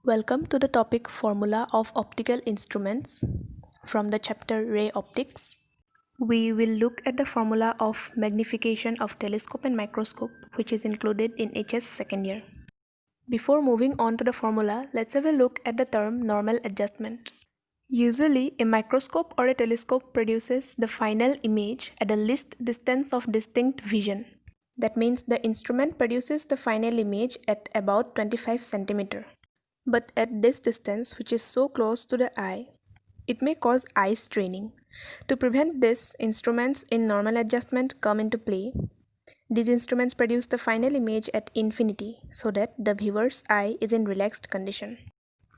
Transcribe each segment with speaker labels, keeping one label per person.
Speaker 1: Welcome to the topic Formula of Optical Instruments from the chapter Ray Optics. We will look at the formula of magnification of telescope and microscope, which is included in HS second year. Before moving on to the formula, let's have a look at the term normal adjustment. Usually, a microscope or a telescope produces the final image at the least distance of distinct vision. That means the instrument produces the final image at about 25 cm. But at this distance, which is so close to the eye, it may cause eye straining. To prevent this, instruments in normal adjustment come into play. These instruments produce the final image at infinity so that the viewer's eye is in relaxed condition.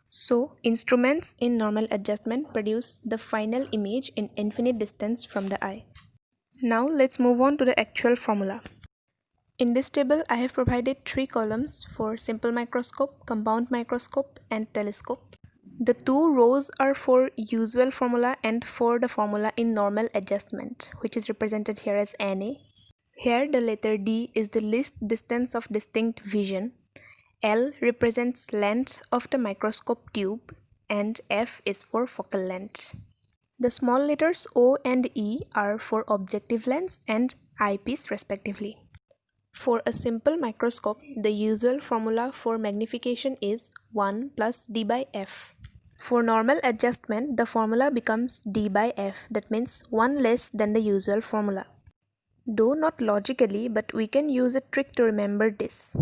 Speaker 1: So, instruments in normal adjustment produce the final image in infinite distance from the eye. Now, let's move on to the actual formula. In this table, I have provided 3 columns for simple microscope, compound microscope, and telescope. The 2 rows are for usual formula and for the formula in normal adjustment, which is represented here as NA. Here, the letter D is the least distance of distinct vision. L represents length of the microscope tube, and F is for focal length. The small letters O and E are for objective lens and eyepiece respectively. For a simple microscope, the usual formula for magnification is 1 plus D by F. For normal adjustment, the formula becomes D by F, that means 1 less than the usual formula. Though not logically, but we can use a trick to remember this.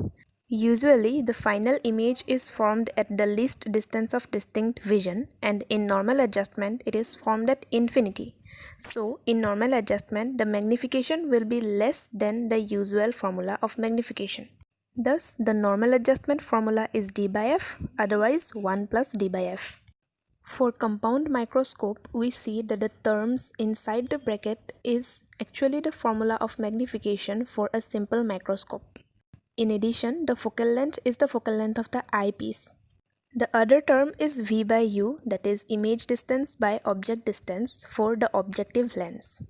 Speaker 1: Usually, the final image is formed at the least distance of distinct vision, and in normal adjustment, it is formed at infinity. So, in normal adjustment, the magnification will be less than the usual formula of magnification. Thus, the normal adjustment formula is D by F, otherwise 1 plus D by F. For compound microscope, we see that the terms inside the bracket is actually the formula of magnification for a simple microscope. In addition, the focal length is the focal length of the eyepiece. The other term is V by U, that is image distance by object distance for the objective lens.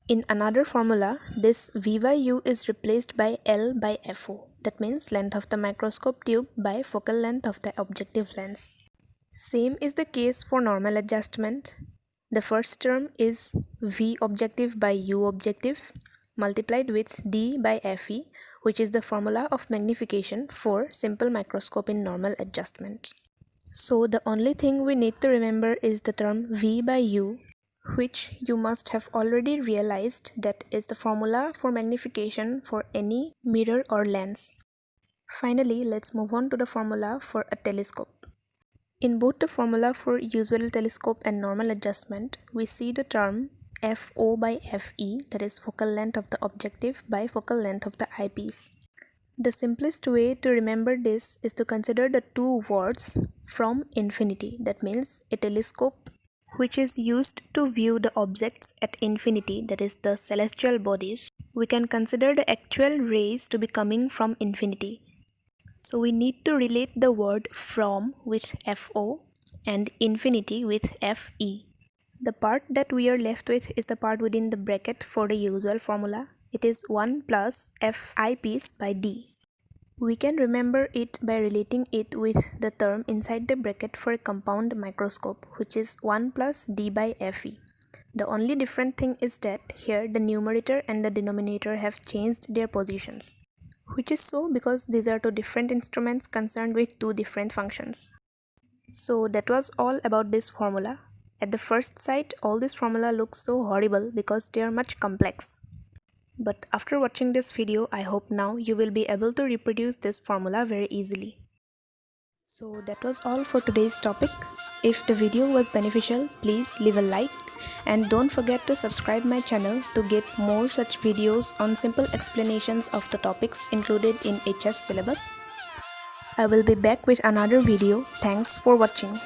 Speaker 1: In another formula, this V by U is replaced by L by FO, that means length of the microscope tube by focal length of the objective lens. Same is the case for normal adjustment. The first term is V objective by U objective multiplied with D by FE, which is the formula of magnification for simple microscope in normal adjustment. So the only thing we need to remember is the term V by U, which you must have already realized that is the formula for magnification for any mirror or lens. Finally, let's move on to the formula for a telescope. In both the formula for usual telescope and normal adjustment, we see the term FO by FE, that is focal length of the objective by focal length of the eyepiece. The simplest way to remember this is to consider the 2 words from infinity, that means a telescope which is used to view the objects at infinity, that is the celestial bodies. We can consider the actual rays to be coming from infinity. So we need to relate the word from with FO and infinity with FE. The part that we are left with is the part within the bracket for the usual formula. It is 1 plus F eyepiece by D. We can remember it by relating it with the term inside the bracket for a compound microscope, which is 1 plus D by FE. The only different thing is that here the numerator and the denominator have changed their positions, which is so because these are 2 different instruments concerned with 2 different functions. So that was all about this formula. At the first sight, all this formula looks so horrible because they are much complex. But after watching this video, I hope now you will be able to reproduce this formula very easily. So that was all for today's topic. If the video was beneficial, please leave a like and don't forget to subscribe my channel to get more such videos on simple explanations of the topics included in HS syllabus. I will be back with another video. Thanks for watching.